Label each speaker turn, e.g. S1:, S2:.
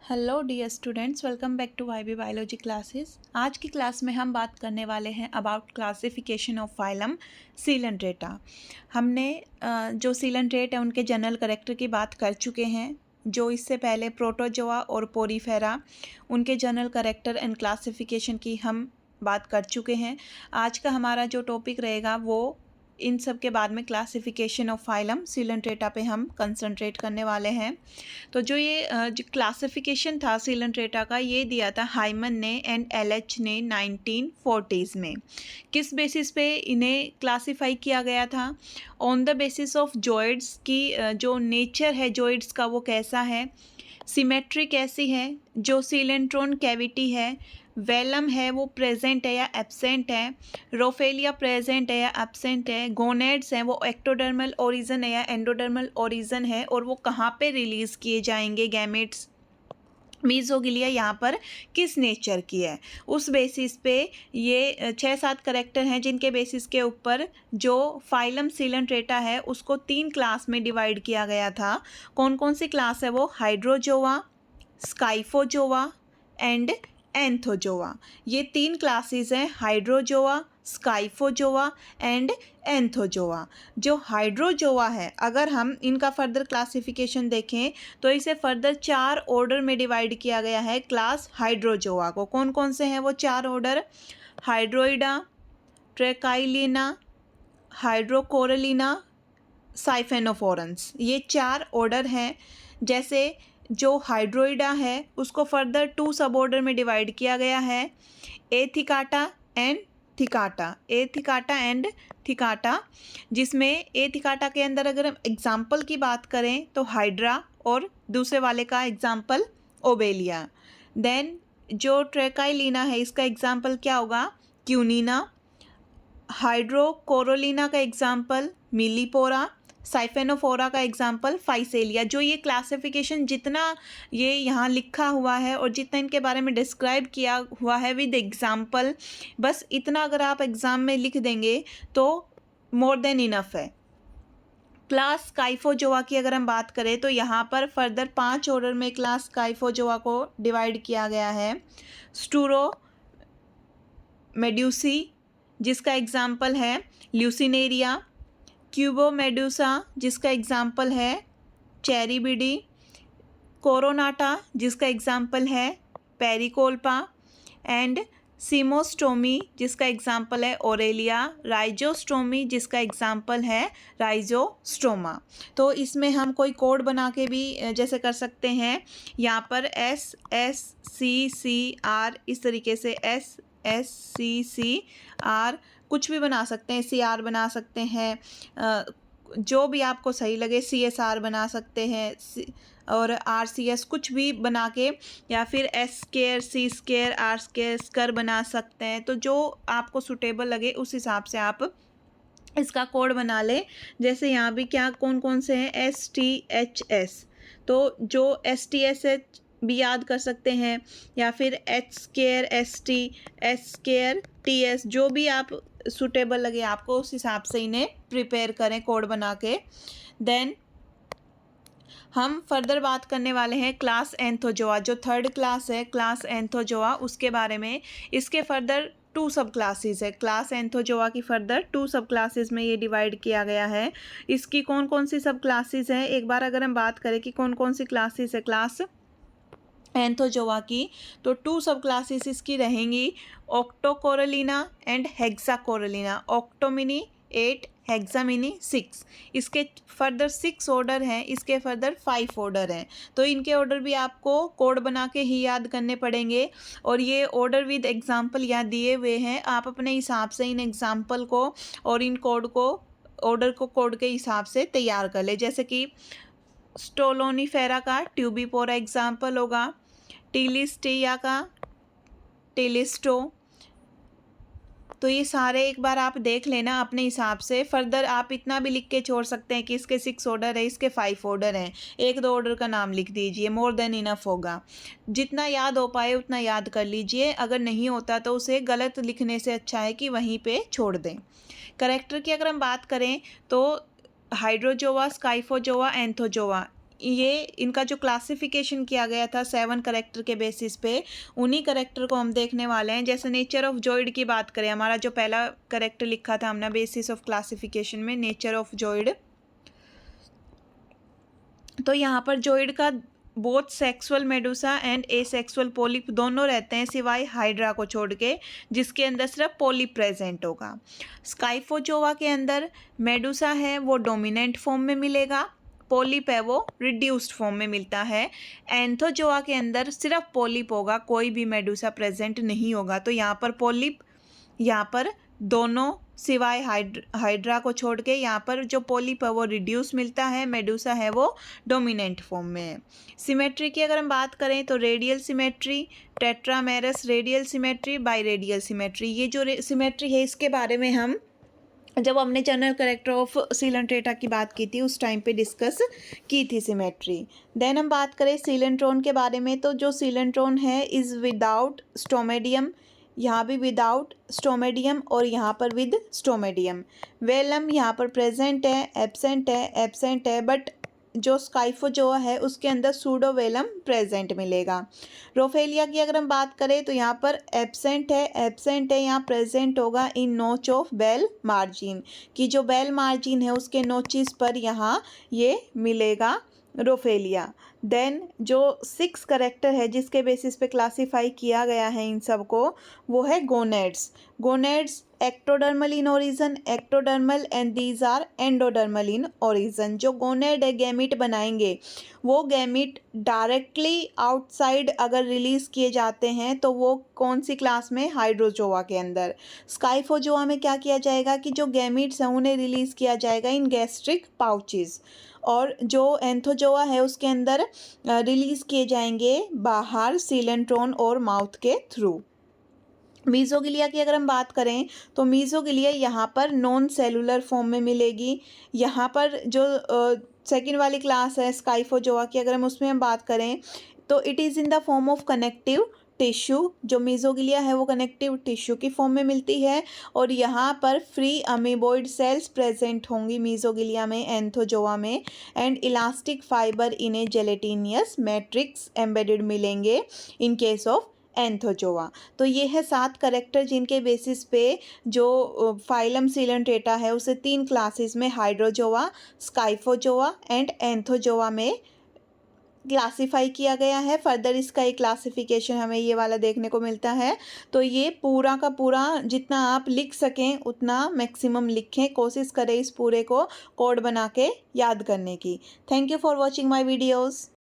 S1: Hello dear students, welcome back to YB biology classes. आज की class में हम बात करने वाले हैं about classification of phylum coelenterata. हमने जो सीलेंट्रेट है उनके जनरल कैरेक्टर की बात कर चुके हैं। जो इससे पहले प्रोटोजोआ और पोरीफेरा उनके जनरल कैरेक्टर एंड क्लासिफिकेशन की हम बात कर चुके हैं। आज का हमारा जो टॉपिक रहेगा वो इन सब के बाद में क्लासिफिकेशन ऑफ फाइलम सीलेंट्रेटा पे हम कंसंट्रेट करने वाले हैं। तो जो जो क्लासिफिकेशन था सीलेंट्रेटा का, ये दिया था हाइमन ने एंड एलएच ने 1940s में। किस बेसिस पे इन्हें क्लासिफाई किया गया था? ऑन द बेसिस ऑफ जॉइड्स की जो नेचर है जॉइड्स का वो कैसा है, सिमेट्री कैसी है, जो सीलेंट्रोन कैविटी है, वेलम है वो प्रेजेंट है या एब्सेंट है, रोफेलिया प्रेजेंट है या एब्सेंट है, गोनेड्स हैं वो एक्टोडर्मल ओरिजिन है या एंडोडर्मल ओरिजिन है, और वो कहाँ पे रिलीज़ किए जाएंगे गैमेट्स, मीजोगिलिया यहाँ पर किस नेचर की है। उस बेसिस पे ये 6-7 करेक्टर हैं जिनके बेसिस के ऊपर जो फाइलम सीलेंट्रेटा है उसको 3 क्लास में डिवाइड किया गया था। कौन कौन सी क्लास है वो? Hydrozoa, Scyphozoa and Anthozoa. ये 3 क्लासेस हैं, हाइड्रोजोआ, स्काइफोजोआ एंड एंथोजोआ। जो हाइड्रोजोआ है, अगर हम इनका फर्दर क्लासिफिकेशन देखें तो इसे फर्दर 4 ऑर्डर में डिवाइड किया गया है क्लास हाइड्रोजोआ को। कौन कौन से हैं वो 4 ऑर्डर? हाइड्रोइडा, ट्रेकाइलिना, हाइड्रोकोरलिना, साइफेनोफोरन्स। ये 4 ऑर्डर हैं। जैसे जो हाइड्रोइडा है उसको फर्दर 2 सब ऑर्डर में डिवाइड किया गया है, एथिकाटा एंड थिकाटा, एथिकाटा एंड थिकाटा, जिसमें एथिकाटा के अंदर अगर हम एग्जाम्पल की बात करें तो हाइड्रा और दूसरे वाले का एग्जाम्पल ओबेलिया। देन जो ट्रेकाइलिना है इसका एग्जाम्पल क्या होगा? क्यूनिना। हाइड्रोकोरोलिना का एग्जाम्पल मिलीपोरा, साइफेनोफोरा का एग्जाम्पल फाइसेलिया। जो ये क्लासिफिकेशन जितना ये यहाँ लिखा हुआ है और जितना इनके बारे में डिस्क्राइब किया हुआ है विद एग्जाम्पल, बस इतना अगर आप एग्ज़ाम में लिख देंगे तो मोर देन इनफ है। क्लास स्काइफोजोआ की अगर हम बात करें तो यहाँ पर फर्दर 5 ऑर्डर में क्लास स्काइफोजोआ को डिवाइड किया गया है। स्टूरो मेड्यूसी जिसका एग्जाम्पल है ल्यूसिनेरिया, क्यूबो मेडूसा जिसका एग्जाम्पल है चेरीबिडी, कोरोनाटा जिसका एग्जाम्पल है पेरिकोल्पा एंड सीमोस्टोमी जिसका एग्जाम्पल है ओरेलिया, राइजोस्टोमी जिसका एग्जाम्पल है राइजोस्टोमा। तो इसमें हम कोई कोड बना के भी जैसे कर सकते हैं, यहाँ पर S S C C R, इस तरीके से S S C C R कुछ भी बना सकते हैं, सी आर बना सकते हैं, जो भी आपको सही लगे, सी एस आर बना सकते हैं और आर सी एस कुछ भी बना के, या फिर S square C square R square स्कर बना सकते हैं। तो जो आपको सूटेबल लगे उस हिसाब से आप इसका कोड बना लें। जैसे यहाँ भी क्या कौन कौन से हैं? एस टी एच एस, तो जो एस टी एस एच भी याद कर सकते हैं, या फिर H square S T, S square T S, जो भी आप सूटेबल लगे आपको उस हिसाब से इन्हें प्रिपेयर करें कोड बना के। देन हम फर्दर बात करने वाले हैं क्लास एंथोजोआ। जो 3rd क्लास है क्लास एंथोजोआ, उसके बारे में। इसके फर्दर 2 सब क्लासेस है। क्लास एंथोजोआ की फर्दर 2 सब क्लासेस में ये डिवाइड किया गया है। इसकी कौन कौन सी सब क्लासेस हैं, एक बार अगर हम बात करें कि कौन कौन सी क्लासेस है क्लास एंथोजोआ की, तो 2 सब क्लासेस इसकी रहेंगी, ऑक्टोकोरलिना एंड हेक्साकोरलिना। ऑक्टोमिनी 8, हेक्सामिनी 6। इसके फर्दर 6 ऑर्डर हैं, इसके फर्दर 5 ऑर्डर हैं। तो इनके ऑर्डर भी आपको कोड बना के ही याद करने पड़ेंगे, और ये ऑर्डर विद एग्जाम्पल यहाँ दिए हुए हैं। आप अपने हिसाब से इन एग्जाम्पल को और इन कोड को, ऑर्डर को कोड के हिसाब से तैयार कर ले। जैसे कि स्टोलोनीफेरा का ट्यूबिपोरा एग्जाम्पल होगा, टीलिस्टिया का टेलिस्टो। तो ये सारे एक बार आप देख लेना अपने हिसाब से। फर्दर आप इतना भी लिख के छोड़ सकते हैं कि इसके 6 ऑर्डर है, इसके 5 ऑर्डर हैं, 1-2 ऑर्डर का नाम लिख दीजिए, मोर देन इनफ होगा। जितना याद हो पाए उतना याद कर लीजिए, अगर नहीं होता तो उसे गलत लिखने से अच्छा है कि वहीं पे छोड़ दें। करेक्टर की अगर हम बात करें तो हाइड्रोजोआ, स्काइफोजोआ, एंथोजोआ, ये इनका जो क्लासिफिकेशन किया गया था 7 करैक्टर के बेसिस पे, उन्हीं करैक्टर को हम देखने वाले हैं। जैसे नेचर ऑफ जॉइड की बात करें, हमारा जो पहला करैक्टर लिखा था हमने बेसिस ऑफ क्लासिफिकेशन में, नेचर ऑफ जॉइड, तो यहाँ पर जॉइड का both sexual Medusa and asexual polyp दोनों रहते हैं, सिवाय हाइड्रा को छोड़ के, जिसके अंदर सिर्फ पोलिप प्रेजेंट होगा। स्काइफोजोआ के अंदर मेडुसा है वो डोमिनेंट फॉर्म में मिलेगा, पोलिप है वो रिड्यूस्ड फॉर्म में मिलता है। एंथोजोआ के अंदर सिर्फ पोलिप होगा, कोई भी मेडुसा प्रेजेंट नहीं होगा। तो यहाँ पर पोलिप, यहाँ पर दोनों सिवाय हाइड्रा को छोड़ के, यहाँ पर जो पोलिप है वो रिड्यूस मिलता है, मेडुसा है वो डोमिनेंट फॉर्म में है। सिमेट्री की अगर हम बात करें तो radial symmetry, tetramerous radial symmetry, by radial symmetry, ये जो सिमेट्री है इसके बारे में हम जब हमने जनरल कैरेक्टर ऑफ सीलेंट्रेटा की बात की थी उस टाइम पे डिस्कस की थी सिमेट्री। देन हम बात करें सीलेंट्रॉन के बारे में, तो जो सीलेंट्रॉन है इज़ विदाउट स्टोमेडियम, यहाँ भी विदाउट स्टोमेडियम और यहाँ पर विद स्टोमेडियम। वेलम यहाँ पर प्रेजेंट है, एब्सेंट है, बट जो स्काइफोजोआ है उसके अंदर सूडोवेलम प्रेजेंट मिलेगा। रोफेलिया की अगर हम बात करें तो यहाँ पर एब्सेंट है, यहाँ प्रेजेंट होगा इन नोच ऑफ बेल मार्जिन, कि जो बेल मार्जिन है उसके नोचिस पर यहाँ ये मिलेगा रोफेलिया। देन जो 6 करैक्टर है जिसके बेसिस पे क्लासीफाई किया गया है इन सब को, वो है gonads ectodermal in origin, ectodermal, and these are endodermal in origin. जो गोनेड है गैमीट बनाएंगे, वो गैमीट डायरेक्टली आउटसाइड अगर रिलीज़ किए जाते हैं तो वो कौन सी क्लास में, हाइड्रोजोआ के अंदर। स्काइफोजोआ में क्या किया जाएगा कि जो गैमीट्स हैं उन्हें रिलीज़ किया जाएगा इन गैस्ट्रिक पाउचेस, और जो एंथोजोआ है उसके अंदर रिलीज़ किए जाएंगे बाहर सीलेंट्रॉन और माउथ के थ्रू। मीज़ोगिलिया की अगर हम बात करें तो मीज़ोगिलिया यहाँ पर नॉन सेलुलर फॉर्म में मिलेगी। यहाँ पर जो सेकंड वाली क्लास है स्काइफोजोआ की, अगर हम उसमें हम बात करें तो it is in the form of connective tissue. जो मीज़ोगिलिया है वो कनेक्टिव टिश्यू की फॉर्म में मिलती है, और यहाँ पर फ्री अमीबोइड सेल्स प्रेजेंट होंगी मीज़ोगिलिया में, एंथोजोआ में, and elastic fibre in a gelatinous matrix embedded मिलेंगे इन केस ऑफ एंथोजोआ। तो ये है 7 करैक्टर जिनके बेसिस पे जो फाइलम सीलेंट्रेटा है उसे 3 क्लासेस में, हाइड्रोजोआ, स्काइफोजोआ एंड एंथोजोआ में क्लासीफाई किया गया है। फर्दर इसका एक क्लासिफिकेशन हमें ये वाला देखने को मिलता है। तो ये पूरा का पूरा जितना आप लिख सकें उतना मैक्सिमम लिखें, कोशिश करें इस पूरे को कोड बना के याद करने की। Thank you for watching my videos.